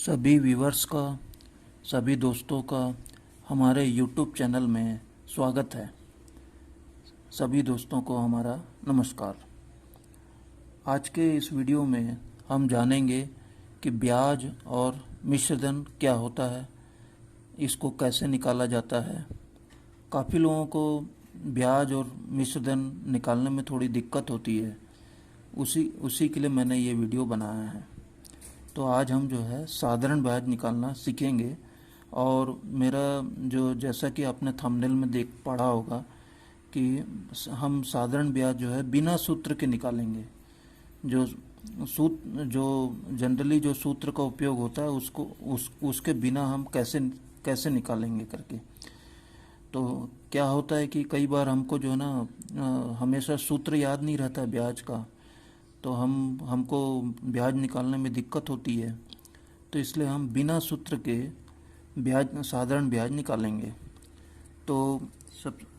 सभी व्यूवर्स का, सभी दोस्तों का हमारे यूट्यूब चैनल में स्वागत है। सभी दोस्तों को हमारा नमस्कार। आज के इस वीडियो में हम जानेंगे कि ब्याज और मिश्रधन क्या होता है, इसको कैसे निकाला जाता है। काफ़ी लोगों को ब्याज और मिश्रधन निकालने में थोड़ी दिक्कत होती है, उसी उसी के लिए मैंने ये वीडियो बनाया है। तो आज हम जो है साधारण ब्याज निकालना सीखेंगे। और मेरा जो, जैसा कि आपने थंबनेल में देख पढ़ा होगा कि हम साधारण ब्याज जो है बिना सूत्र के निकालेंगे। जो जो जनरली जो सूत्र का उपयोग होता है उसको उसके बिना हम कैसे कैसे निकालेंगे करके। तो क्या होता है कि कई बार हमको जो है ना हमेशा सूत्र याद नहीं रहता ब्याज का, तो हमको ब्याज निकालने में दिक्कत होती है। तो इसलिए हम बिना सूत्र के साधारण ब्याज निकालेंगे। तो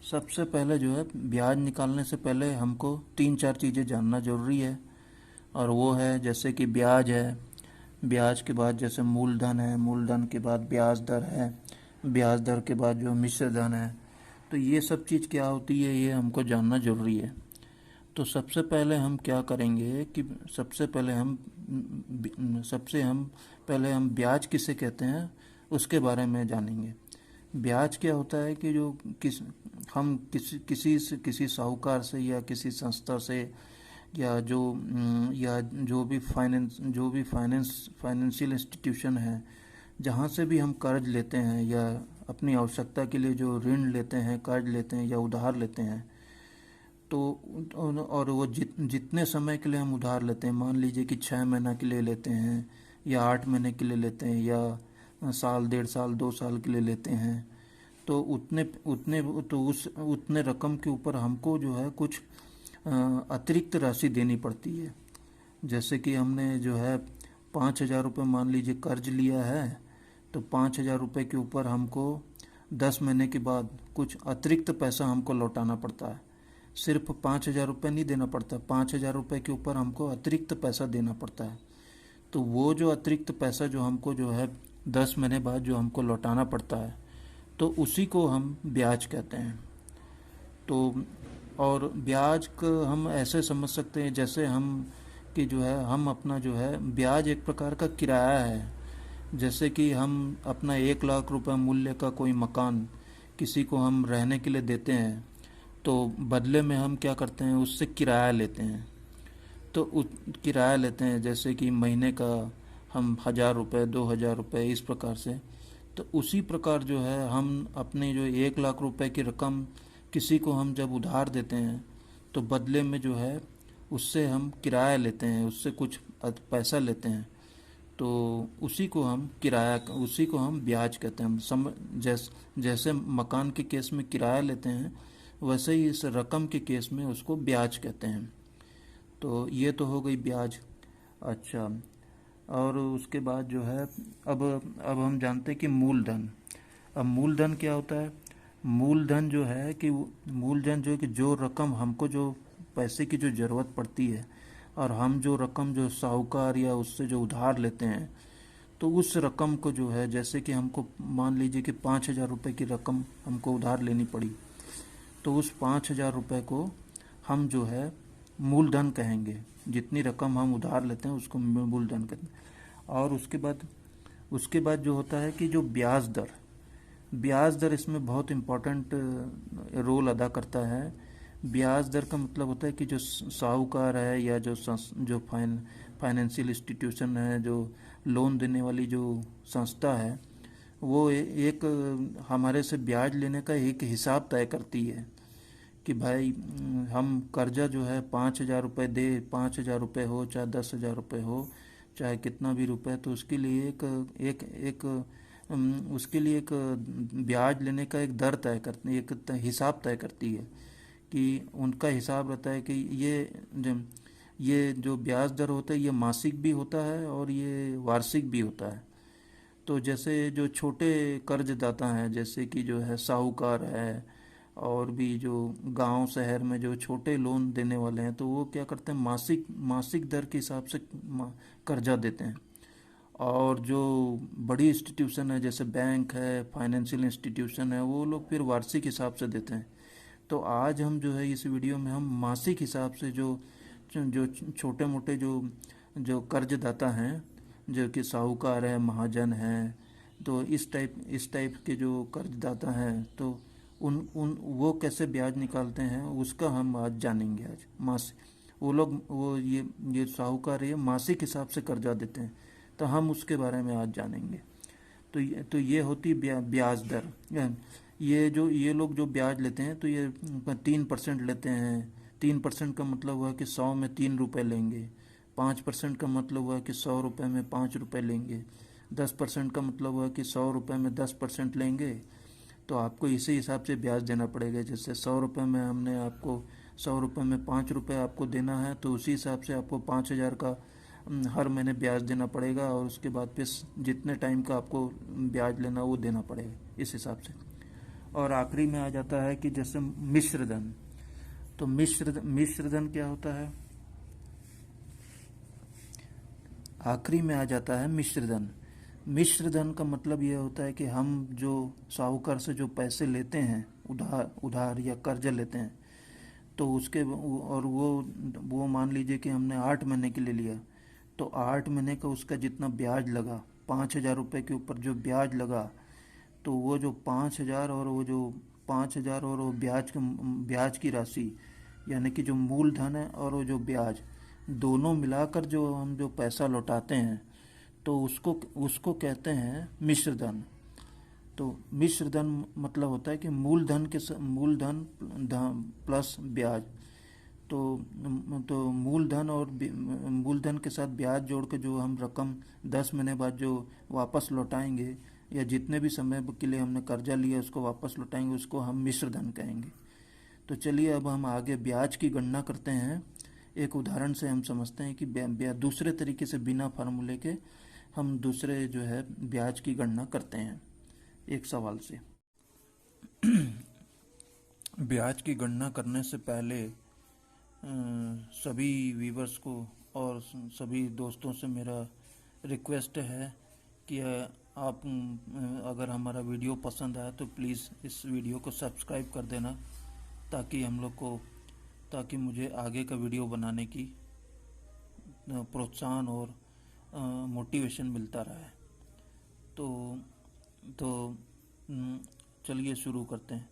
सबसे पहले जो है ब्याज निकालने से पहले हमको 3-4 चीज़ें जानना ज़रूरी है। और वो है जैसे कि ब्याज है, ब्याज के बाद जैसे मूलधन है, मूलधन के बाद ब्याज दर है, ब्याज दर के बाद जो मिश्रधन है। तो ये सब चीज़ क्या होती है ये हमको जानना ज़रूरी है। तो सबसे पहले हम क्या करेंगे कि सबसे हम पहले हम ब्याज किसे कहते हैं उसके बारे में जानेंगे। ब्याज क्या होता है कि जो किसी साहूकार से या किसी संस्था से या जो भी फाइनेंशियल इंस्टीट्यूशन है, जहाँ से भी हम कर्ज लेते हैं या अपनी आवश्यकता के लिए जो ऋण लेते हैं, कर्ज लेते हैं या उधार लेते हैं, तो और वो जितने समय के लिए हम उधार लेते हैं, मान लीजिए कि 6 महीना के लिए लेते हैं या 8 महीने के लिए लेते हैं या साल, 1.5 साल, 2 साल के लिए लेते हैं, तो उतने उतने तो उतने रकम के ऊपर हमको जो है कुछ अतिरिक्त राशि देनी पड़ती है। जैसे कि हमने जो है 5,000 रुपये मान लीजिए कर्ज लिया है, तो 5,000 रुपये के ऊपर हमको 10 महीने के बाद कुछ अतिरिक्त पैसा हमको लौटाना पड़ता है। सिर्फ 5,000 रुपये नहीं देना पड़ता, 5,000 रुपये के ऊपर हमको अतिरिक्त पैसा देना पड़ता है। तो वो जो अतिरिक्त पैसा जो हमको जो है 10 महीने बाद जो हमको लौटाना पड़ता है, तो उसी को हम ब्याज कहते हैं। तो और ब्याज को हम ऐसे समझ सकते हैं जैसे कि जो है हम अपना जो है ब्याज एक प्रकार का किराया है। जैसे कि हम अपना 1 लाख रुपए मूल्य का कोई मकान किसी को हम रहने के लिए देते हैं, तो बदले में हम क्या करते हैं, उससे किराया लेते हैं। तो किराया लेते हैं जैसे कि महीने का हम 1,000 रुपये, 2,000 रुपये, इस प्रकार से। तो उसी प्रकार जो है हम अपने जो 1 लाख रुपए की रकम किसी को हम जब उधार देते हैं, तो बदले में जो है उससे हम किराया लेते हैं, उससे कुछ पैसा लेते हैं। तो उसी को हम ब्याज कहते हैं। जैसे मकान के केस में किराया लेते हैं, वैसे ही इस रकम के केस में उसको ब्याज कहते हैं। तो ये तो हो गई ब्याज। अच्छा, और उसके बाद जो है अब हम जानते हैं कि मूलधन। अब मूलधन क्या होता है? मूलधन जो है कि मूलधन जो है कि जो रकम हमको, जो पैसे की जो ज़रूरत पड़ती है, और हम जो रकम जो साहूकार या उससे जो उधार लेते हैं, तो उस रकम को जो है, जैसे कि हमको मान लीजिए कि 5,000 रुपये की रकम हमको उधार लेनी पड़ी, तो उस 5,000 रुपये को हम जो है मूलधन कहेंगे। जितनी रकम हम उधार लेते हैं उसको मूलधन कहते हैं। और उसके बाद जो होता है कि जो ब्याज दर इसमें बहुत इम्पोर्टेंट रोल अदा करता है। ब्याज दर का मतलब होता है कि जो साहूकार है या जो फाइनेंशियल इंस्टीट्यूशन है, जो लोन देने वाली जो संस्था है, वो एक हमारे से ब्याज लेने का एक हिसाब तय करती है कि भाई हम कर्जा जो है 5,000 रुपये दे, 5,000 रुपये हो चाहे 10,000 रुपये हो, चाहे कितना भी रुपये, तो उसके लिए उसके लिए एक ब्याज लेने का एक दर तय करती, एक हिसाब तय करती है। कि उनका हिसाब रहता है कि ये जो ब्याज दर होता है ये मासिक भी होता है और ये वार्षिक भी होता है। तो जैसे जो छोटे कर्जदाता हैं, जैसे कि जो है साहूकार है, और भी जो गांव शहर में जो छोटे लोन देने वाले हैं, तो वो क्या करते हैं, मासिक दर के हिसाब से कर्जा देते हैं। और जो बड़ी इंस्टीट्यूशन है जैसे बैंक है, फाइनेंशियल इंस्टीट्यूशन है, वो लोग फिर वार्षिक हिसाब से देते हैं। तो आज हम जो है इस वीडियो में हम मासिक हिसाब से जो जो छोटे मोटे जो जो कर्जदाता हैं, जो कि साहूकार है, महाजन हैं, तो इस टाइप के जो कर्जदाता हैं, तो उन उन वो कैसे ब्याज निकालते हैं उसका हम आज जानेंगे। आज मासिक वो लोग वो ये साहूकार ये मासिक हिसाब से कर्जा देते हैं, तो हम उसके बारे में आज जानेंगे। तो ये होती ब्याज दर। ये लोग जो ब्याज लेते हैं तो ये 3% लेते हैं। 3% का मतलब हुआ कि 100 में 3 रुपये लेंगे। 5% का मतलब हुआ कि 100 रुपये में 5 रुपये लेंगे। 10% का मतलब हुआ कि 100 रुपये में 10% लेंगे। तो आपको इसी हिसाब से ब्याज देना पड़ेगा। जैसे 100 रुपये में हमने आपको 100 रुपये में 5 रुपये आपको देना है, तो उसी हिसाब से आपको 5,000 का हर महीने ब्याज देना पड़ेगा, और उसके बाद फिर जितने टाइम का आपको ब्याज लेना वो देना पड़ेगा इस हिसाब से। और आखिरी में आ जाता है कि जैसे मिश्र धन। तो मिश्र धन क्या होता है? आखिरी में आ जाता है मिश्र धन। मिश्र धन का मतलब ये होता है कि हम जो साहूकार से जो पैसे लेते हैं, उधार या कर्ज लेते हैं, तो उसके और वो मान लीजिए कि हमने 8 महीने के लिए लिया, तो 8 महीने का उसका जितना ब्याज लगा, 5,000 रुपये के ऊपर जो ब्याज लगा, तो वो जो 5,000 और वो जो 5,000 और वो ब्याज की राशि, यानी कि जो मूलधन है और वो जो ब्याज, दोनों मिलाकर जो हम जो पैसा लौटाते हैं, तो उसको उसको कहते हैं मिश्र धन। तो मिश्र धन मतलब होता है कि मूलधन प्लस ब्याज। तो मूलधन और मूलधन के साथ ब्याज जोड़ के जो हम रकम 10 महीने बाद जो वापस लौटाएंगे, या जितने भी समय के लिए हमने कर्जा लिया उसको वापस लौटाएंगे, उसको हम मिश्र धन कहेंगे। तो चलिए अब हम आगे ब्याज की गणना करते हैं। एक उदाहरण से हम समझते हैं कि दूसरे तरीके से बिना फार्मूले के हम दूसरे जो है ब्याज की गणना करते हैं एक सवाल से। ब्याज की गणना करने से पहले सभी व्यूवर्स को और सभी दोस्तों से मेरा रिक्वेस्ट है कि आप अगर हमारा वीडियो पसंद आए तो प्लीज़ इस वीडियो को सब्सक्राइब कर देना, ताकि मुझे आगे का वीडियो बनाने की प्रोत्साहन और मोटिवेशन मिलता रहे। तो चलिए शुरू करते हैं।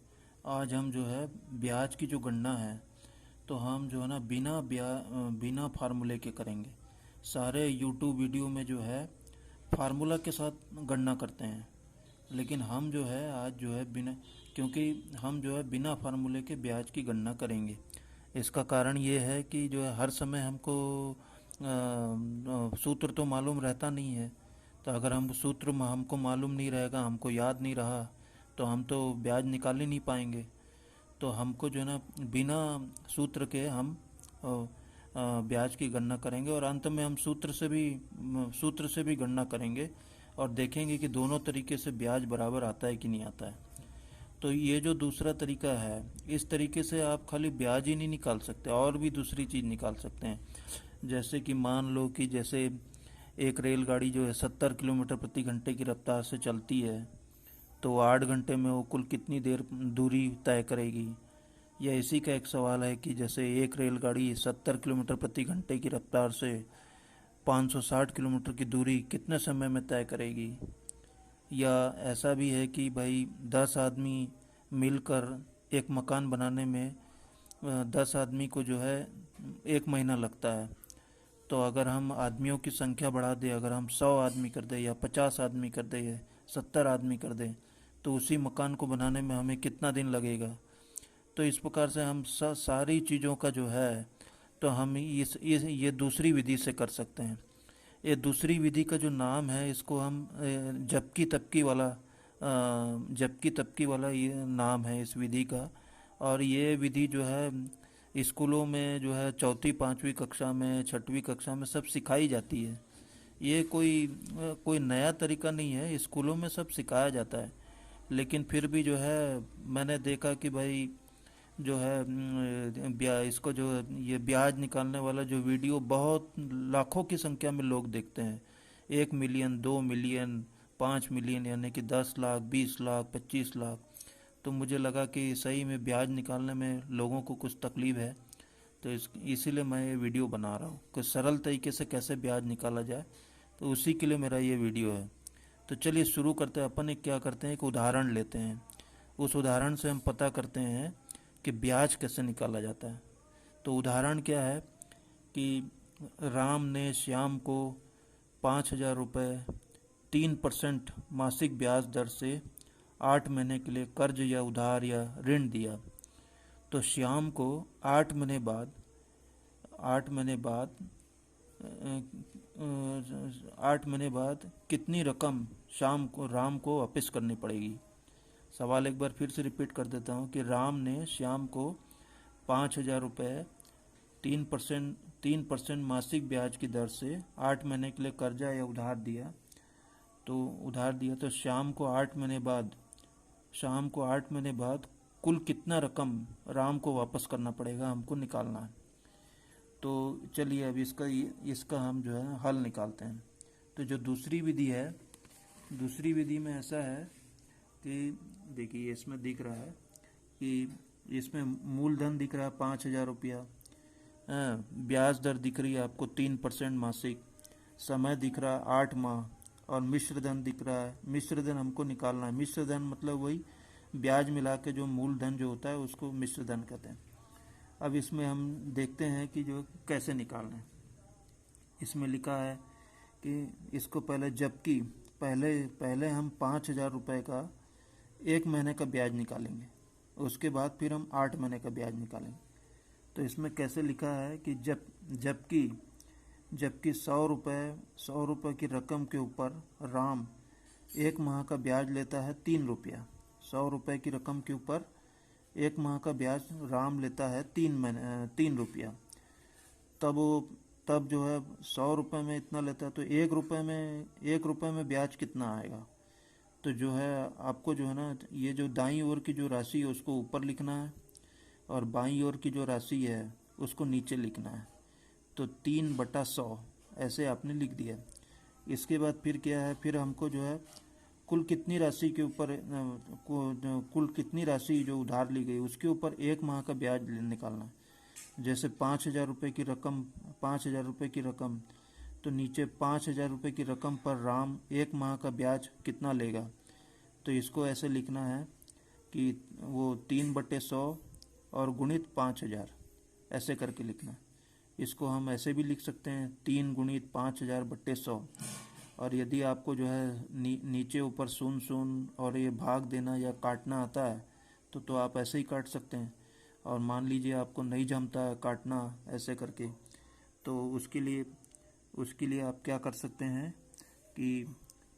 आज हम जो है ब्याज की जो गणना है, तो हम जो है ना बिना फार्मूले के करेंगे। सारे यूट्यूब वीडियो में जो है फार्मूला के साथ गणना करते हैं, लेकिन हम जो है आज जो है क्योंकि हम जो है बिना फार्मूले के ब्याज की गणना करेंगे। इसका कारण ये है कि जो है हर समय हमको सूत्र तो मालूम रहता नहीं है। तो अगर हम सूत्र हमको मालूम नहीं रहेगा, हमको याद नहीं रहा, तो हम तो ब्याज निकाल ही नहीं पाएंगे। तो हमको जो है ना बिना सूत्र के हम ब्याज की गणना करेंगे, और अंत में हम सूत्र से भी गणना करेंगे और देखेंगे कि दोनों तरीके से ब्याज बराबर आता है कि नहीं आता है। तो ये जो दूसरा तरीका है, इस तरीके से आप खाली ब्याज ही नहीं निकाल सकते, और भी दूसरी चीज़ निकाल सकते हैं। जैसे कि मान लो कि जैसे एक रेलगाड़ी जो है 70 किलोमीटर प्रति घंटे की रफ्तार से चलती है, तो 8 घंटे में वो कुल कितनी देर दूरी तय करेगी। या इसी का एक सवाल है कि जैसे एक रेलगाड़ी 70 किलोमीटर प्रति घंटे की रफ्तार से 560 किलोमीटर की दूरी कितने समय में तय करेगी। या ऐसा भी है कि भाई 10 आदमी मिलकर एक मकान बनाने में 10 आदमी को जो है 1 महीना लगता है। तो अगर हम आदमियों की संख्या बढ़ा दें, अगर हम 100 आदमी कर दें या 50 आदमी कर दें या 70 आदमी कर दें, तो उसी मकान को बनाने में हमें कितना दिन लगेगा। तो इस प्रकार से हम सारी चीज़ों का जो है, तो हम ये दूसरी विधि से कर सकते हैं। ये दूसरी विधि का जो नाम है, इसको हम जबकि तबकी वाला ये नाम है इस विधि का। और ये विधि जो है स्कूलों में जो है 4वीं 5वीं कक्षा में 6वीं कक्षा में सब सिखाई जाती है। ये कोई नया तरीका नहीं है, स्कूलों में सब सिखाया जाता है। लेकिन फिर भी जो है मैंने देखा कि भाई जो है इसको जो ये ब्याज निकालने वाला जो वीडियो बहुत लाखों की संख्या में लोग देखते हैं। 1 मिलियन, 2 मिलियन, 5 मिलियन, यानी कि 10 लाख, 20 लाख, 25 लाख। तो मुझे लगा कि सही में ब्याज निकालने में लोगों को कुछ तकलीफ है, तो इसीलिए मैं ये वीडियो बना रहा हूँ कि सरल तरीके से कैसे ब्याज निकाला जाए। तो उसी के लिए मेरा ये वीडियो है। तो चलिए शुरू करते हैं। अपन एक क्या करते हैं, एक उदाहरण लेते हैं। उस उदाहरण से हम पता करते हैं कि ब्याज कैसे निकाला जाता है। तो उदाहरण क्या है कि राम ने श्याम को 5,000 रुपये 3% मासिक ब्याज दर से 8 महीने के लिए कर्ज या उधार या ऋण दिया। तो श्याम को 8 महीने बाद कितनी रकम राम को वापस करनी पड़ेगी। सवाल एक बार फिर से रिपीट कर देता हूँ कि राम ने श्याम को 5,000 रुपये 3% मासिक ब्याज की दर से 8 महीने के लिए कर्जा या उधार दिया। तो शाम को 8 महीने बाद कुल कितना रकम राम को वापस करना पड़ेगा, हमको निकालना है। तो चलिए अब इसका हम जो है हल निकालते हैं। तो जो दूसरी विधि में ऐसा है कि देखिए इसमें दिख रहा है कि इसमें मूलधन दिख रहा है 5,000 रुपया, ब्याज दर दिख रही है आपको 3% मासिक, समय दिख रहा है 8 माह, और मिश्र धन दिख रहा है। मिश्र धन हमको निकालना है। मिश्र धन मतलब वही ब्याज मिला के जो मूलधन जो होता है उसको मिश्र धन कहते हैं। अब इसमें हम देखते हैं कि जो कैसे निकालना है। इसमें लिखा है कि इसको पहले हम 5,000 रुपये का 1 महीने का ब्याज निकालेंगे, उसके बाद फिर हम 8 महीने का ब्याज निकालेंगे। तो इसमें कैसे लिखा है कि जबकि 100 रुपये की रकम के ऊपर राम 1 माह का ब्याज लेता है 3 रुपया। 100 रुपये की रकम के ऊपर 1 माह का ब्याज राम लेता है 3 रुपया। तब जो है 100 रुपये में इतना लेता है, तो 1 रुपये में ब्याज कितना आएगा। तो जो है आपको जो है ना, ये जो दाईं ओर की जो राशि है उसको ऊपर लिखना है और बाईं ओर की जो राशि है उसको नीचे लिखना है। तो 3/100 ऐसे आपने लिख दिया। इसके बाद फिर क्या है, फिर हमको जो है कुल कितनी राशि जो उधार ली गई उसके ऊपर 1 माह का ब्याज निकालना है। जैसे 5,000 रुपये की रकम, तो नीचे 5,000 रुपये की रकम पर राम 1 माह का ब्याज कितना लेगा। तो इसको ऐसे लिखना है कि वो 3/100 और गुणित 5,000 ऐसे करके लिखना है। इसको हम ऐसे भी लिख सकते हैं 3 गुणित 5,000/100। और यदि आपको जो है नीचे ऊपर शून्य और ये भाग देना या काटना आता है तो आप ऐसे ही काट सकते हैं। और मान लीजिए आपको नहीं जमता है काटना ऐसे करके, तो उसके लिए आप क्या कर सकते हैं कि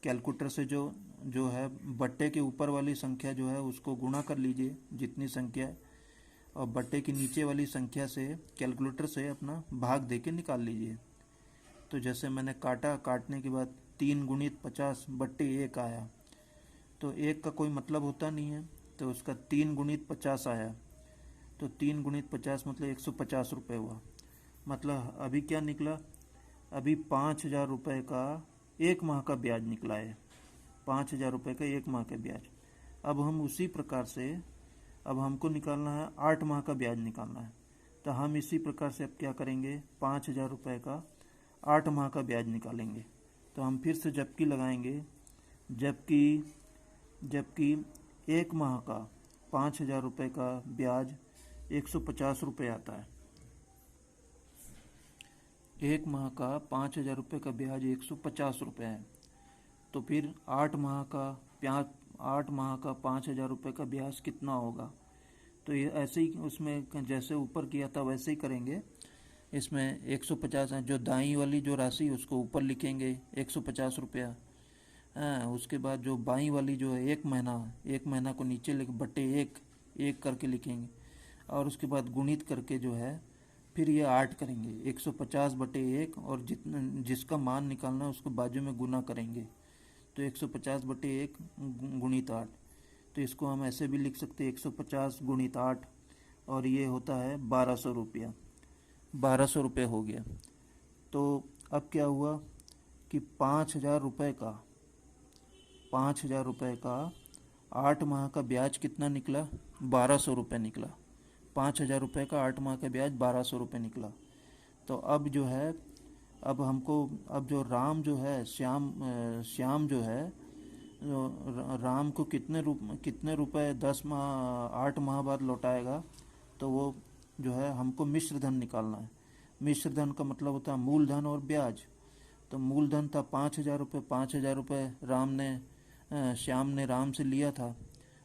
कैलकुलेटर से जो है बट्टे के ऊपर वाली संख्या जो है उसको गुणा कर लीजिए जितनी संख्या है, और बट्टे की नीचे वाली संख्या से कैलकुलेटर से अपना भाग दे के निकाल लीजिए। तो जैसे मैंने काटने के बाद 3 गुणित 50/1 आया। तो 1 का कोई मतलब होता नहीं है, तो उसका 3 गुणित 50 आया। तो 3 गुणित 50 मतलब 150 रुपये हुआ। मतलब अभी क्या निकला, अभी 5,000 रुपये का 1 माह का ब्याज निकला है। 5,000 रुपये का 1 माह का ब्याज। अब हम उसी प्रकार से अब हमको निकालना है 8 माह का ब्याज निकालना है। तो हम इसी प्रकार से अब क्या करेंगे, 5,000 रुपये का 8 माह का ब्याज निकालेंगे। तो हम फिर से जबकि लगाएंगे, जबकि 1 माह का 5,000 रुपये का ब्याज 150 रुपये आता है। 1 माह का 5,000 रुपये का ब्याज 150 रुपये है। तो फिर 8 माह का 5,000 रुपये का ब्याज कितना होगा। तो ये ऐसे ही उसमें जैसे ऊपर किया था वैसे ही करेंगे। इसमें 150 है, जो दाईं वाली जो राशि उसको ऊपर लिखेंगे 150 रुपया। उसके बाद जो बाईं वाली जो है 1 महीना को नीचे लिख बटे 1 करके लिखेंगे, और उसके बाद गुणित करके जो है फिर ये 8 करेंगे। 150/1 और जिसका मान निकालना है उसको बाजू में गुना करेंगे। तो 150/1 गुणित 8। तो इसको हम ऐसे भी लिख सकते हैं 150 गुणित 8, और ये होता है 1,200 रुपया। 1,200 रुपये हो गया। तो अब क्या हुआ कि 5,000 रुपये का 8 माह का ब्याज कितना निकला? 1,200 रुपये निकला। 5,000 रुपये का 8 माह का ब्याज 1,200 रुपये निकला। तो अब जो है, अब जो राम जो है, श्याम जो है, राम को कितने रुपए 8 माह बाद लौटाएगा? तो वो जो है हमको मिश्र धन निकालना है। मिश्र धन का मतलब होता है मूलधन और ब्याज। तो मूलधन था 5,000 रुपये। 5,000 रुपये श्याम ने राम से लिया था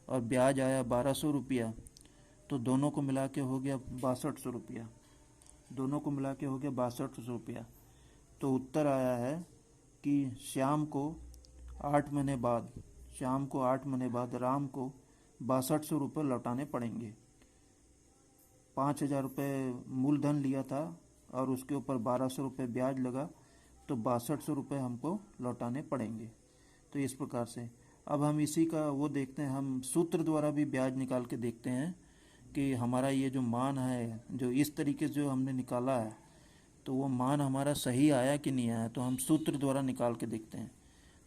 और ब्याज आया 1,200 रुपया। तो दोनों को मिला के हो गया 6,200 रुपया। दोनों को मिला के हो गया 6,200 रुपया। तो उत्तर आया है कि श्याम को 8 महीने बाद राम को 6,200 रुपये लौटाने पड़ेंगे। 5,000 रुपये मूलधन लिया था और उसके ऊपर 1,200 रुपये ब्याज लगा, तो 6,200 रुपये हमको लौटाने पड़ेंगे। तो इस प्रकार से अब हम इसी का वो देखते हैं, हम सूत्र द्वारा भी ब्याज निकाल के देखते हैं कि हमारा ये जो मान है, जो इस तरीके से जो हमने निकाला है, तो वो मान हमारा सही आया कि नहीं आया। तो हम सूत्र द्वारा निकाल के देखते हैं।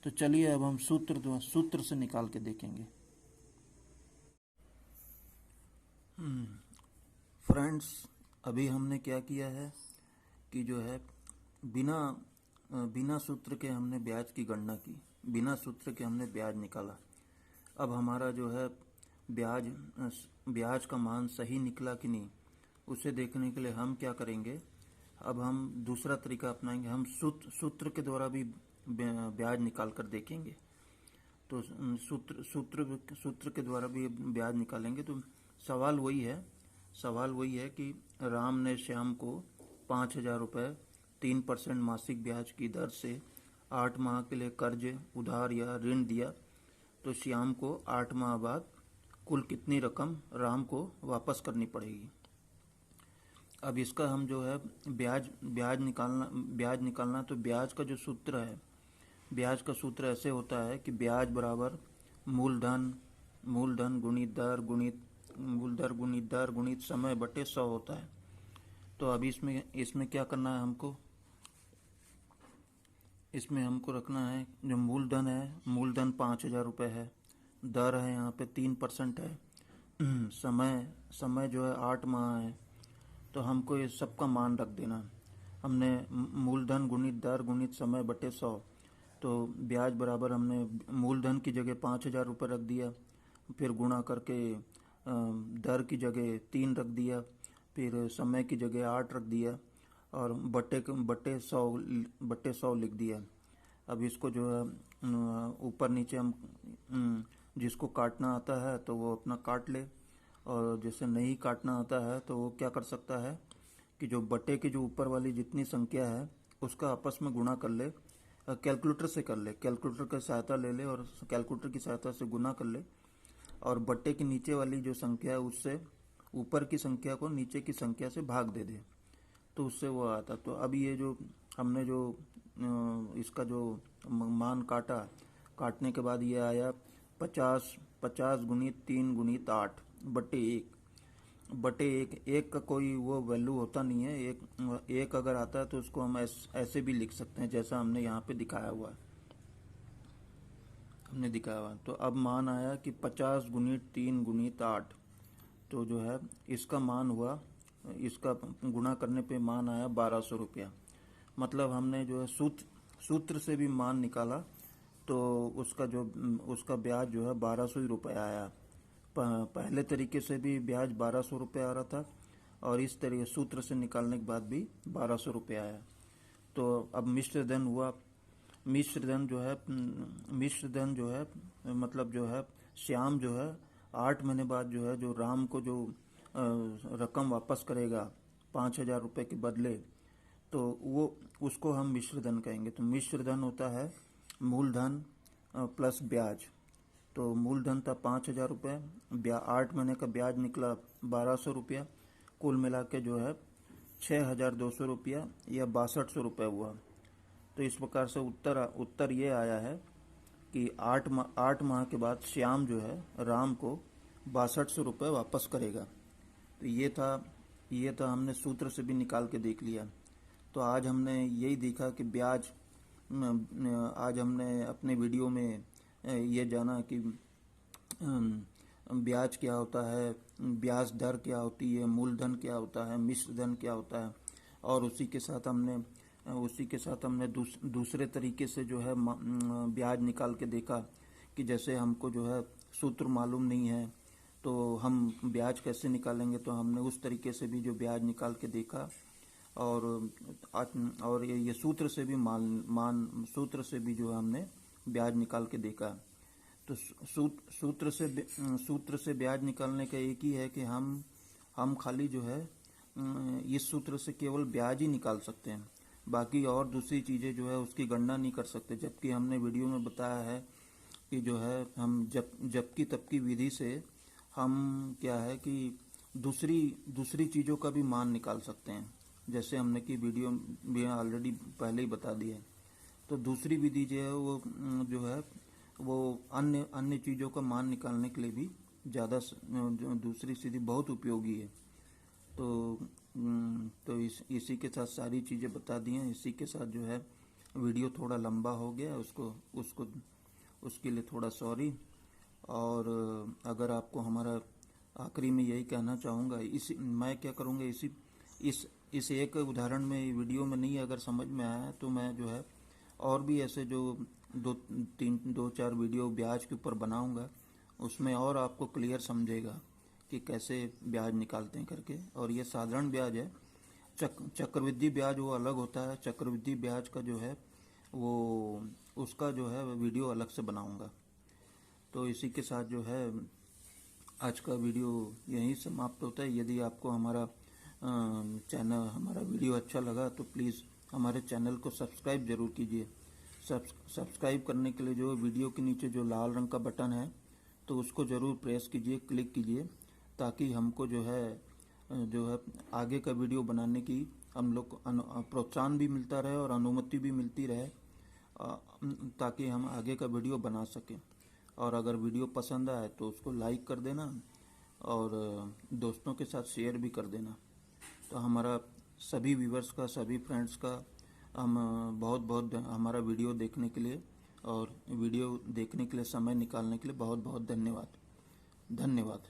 तो चलिए अब हम सूत्र से निकाल के देखेंगे। फ्रेंड्स, अभी हमने क्या किया है कि जो है बिना सूत्र के हमने ब्याज की गणना की, बिना सूत्र के हमने ब्याज निकाला। अब हमारा जो है ब्याज का मान सही निकला कि नहीं, उसे देखने के लिए हम क्या करेंगे, अब हम दूसरा तरीका अपनाएंगे। हम सूत्र के द्वारा भी ब्याज निकाल कर देखेंगे। तो सूत्र के द्वारा भी ब्याज निकालेंगे। तो सवाल वही है कि राम ने श्याम को 5,000 रुपये 3% मासिक ब्याज की दर से 8 माह के लिए कर्ज, उधार या ऋण दिया। तो श्याम को 8 माह बाद कुल कितनी रकम राम को वापस करनी पड़ेगी। अब इसका हम जो है ब्याज निकालना। तो ब्याज का जो सूत्र है, ब्याज का सूत्र ऐसे होता है कि ब्याज बराबर मूलधन गुणित दर गुणित समय बटे 100 होता है। तो अब इसमें क्या करना है हमको, इसमें हमको रखना है जो मूलधन है, मूलधन 5,000 रुपये है, दर है यहाँ पे 3% है, समय जो है 8 माह है। तो हमको ये सबका मान रख देना। हमने मूलधन गुणित दर गुणित समय बटे 100। तो ब्याज बराबर हमने मूलधन की जगह 5,000 रुपये रख दिया, फिर गुणा करके दर की जगह 3 रख दिया, फिर समय की जगह 8 रख दिया और बटे 100 लिख दिया। अब इसको जो है ऊपर नीचे हम जिसको काटना आता है तो वो अपना काट ले, और जैसे नहीं काटना आता है तो वो क्या कर सकता है कि जो बटे की जो ऊपर वाली जितनी संख्या है उसका आपस में गुणा कर ले, कैलकुलेटर से कर ले, कैलकुलेटर की सहायता ले ले और कैलकुलेटर की सहायता से गुना कर ले, और बट्टे की नीचे वाली जो संख्या है उससे ऊपर की संख्या को नीचे की संख्या से भाग दे दे, तो उससे वो आता। तो अब ये जो हमने जो इसका जो मान काटने के बाद ये आया 50 गुणित 3 गुणित 8 बटे 1 का कोई वो वैल्यू होता नहीं है। एक अगर आता है तो उसको हम ऐसे भी लिख सकते हैं जैसा हमने यहाँ पे दिखाया हुआ है। तो अब मान आया कि 50 गुणित 3 गुणित 8, तो जो है इसका मान हुआ, इसका गुणा करने पे मान आया 1,200 रुपया। मतलब हमने जो है सूत्र से भी मान निकाला तो उसका ब्याज जो है 1,200 रुपये आया। पहले तरीके से भी ब्याज 1,200 रुपये आ रहा था और इस तरीके सूत्र से निकालने के बाद भी 1,200 रुपये आया। तो अब मिश्र धन हुआ। मिश्र धन जो है मतलब जो है श्याम जो है 8 महीने बाद जो है जो राम को जो रकम वापस करेगा 5,000 रुपये के बदले, तो वो उसको हम मिश्र धन कहेंगे। तो मिश्र धन होता है मूलधन प्लस ब्याज। तो मूलधन था 5,000 रुपये, 8 महीने का ब्याज निकला 1,200 रुपया, कुल मिला के जो है 6,200 रुपया या 6,200 रुपये हुआ। तो इस प्रकार से उत्तर ये आया है कि 8 माह के बाद श्याम जो है राम को 6,200 रुपये वापस करेगा। तो ये था हमने सूत्र से भी निकाल के देख लिया। तो आज हमने यही देखा कि ब्याज आज हमने अपने वीडियो में ये जाना कि ब्याज क्या होता है, ब्याज दर क्या होती है, मूलधन क्या होता है, मिश्र धन क्या होता है। और उसी के साथ हमने दूसरे तरीके से जो है ब्याज निकाल के देखा कि जैसे हमको जो है सूत्र मालूम नहीं है तो हम ब्याज कैसे निकालेंगे, तो हमने उस तरीके से भी जो ब्याज निकाल के देखा। और ये सूत्र से भी सूत्र से भी जो है हमने ब्याज निकाल के देखा। तो सूत्र से ब्याज निकालने का एक ही है कि हम खाली जो है इस सूत्र से केवल ब्याज ही निकाल सकते हैं, बाकी और दूसरी चीज़ें जो है उसकी गणना नहीं कर सकते। जबकि हमने वीडियो में बताया है कि जो है हम जबकि तबकि विधि से हम क्या है कि दूसरी चीज़ों का भी मान निकाल सकते हैं, जैसे हमने कि वीडियो में ऑलरेडी पहले ही बता दिया है। तो दूसरी विधि जो है जो है वो अन्य चीज़ों का मान निकालने के लिए भी ज़्यादा दूसरी विधि बहुत उपयोगी है। तो इसी के साथ सारी चीज़ें बता दी हैं। इसी के साथ जो है वीडियो थोड़ा लंबा हो गया, उसके लिए थोड़ा सॉरी। और अगर आपको हमारा आखिरी में यही कहना चाहूँगा, मैं क्या करूँगा, इस एक उदाहरण में वीडियो में नहीं अगर समझ में आया तो मैं जो है और भी ऐसे जो दो चार वीडियो ब्याज के ऊपर बनाऊंगा, उसमें और आपको क्लियर समझेगा कि कैसे ब्याज निकालते हैं करके। और ये साधारण ब्याज है, चक्रवृद्धि ब्याज वो अलग होता है। चक्रवृद्धि ब्याज का जो है वो उसका जो है वीडियो अलग से बनाऊंगा। तो इसी के साथ जो है आज का वीडियो यहीं समाप्त होता है। यदि आपको हमारा वीडियो अच्छा लगा तो प्लीज़ हमारे चैनल को सब्सक्राइब जरूर कीजिए। सब्सक्राइब करने के लिए जो वीडियो के नीचे जो लाल रंग का बटन है तो उसको ज़रूर प्रेस कीजिए, क्लिक कीजिए, ताकि हमको जो है आगे का वीडियो बनाने की हम लोग को प्रोत्साहन भी मिलता रहे और अनुमति भी मिलती रहे, ताकि हम आगे का वीडियो बना सकें। और अगर वीडियो पसंद आए तो उसको लाइक कर देना और दोस्तों के साथ शेयर भी कर देना। तो हमारा सभी व्यूवर्स का, सभी फ्रेंड्स का हम बहुत हमारा वीडियो देखने के लिए और वीडियो देखने के लिए समय निकालने के लिए बहुत बहुत धन्यवाद।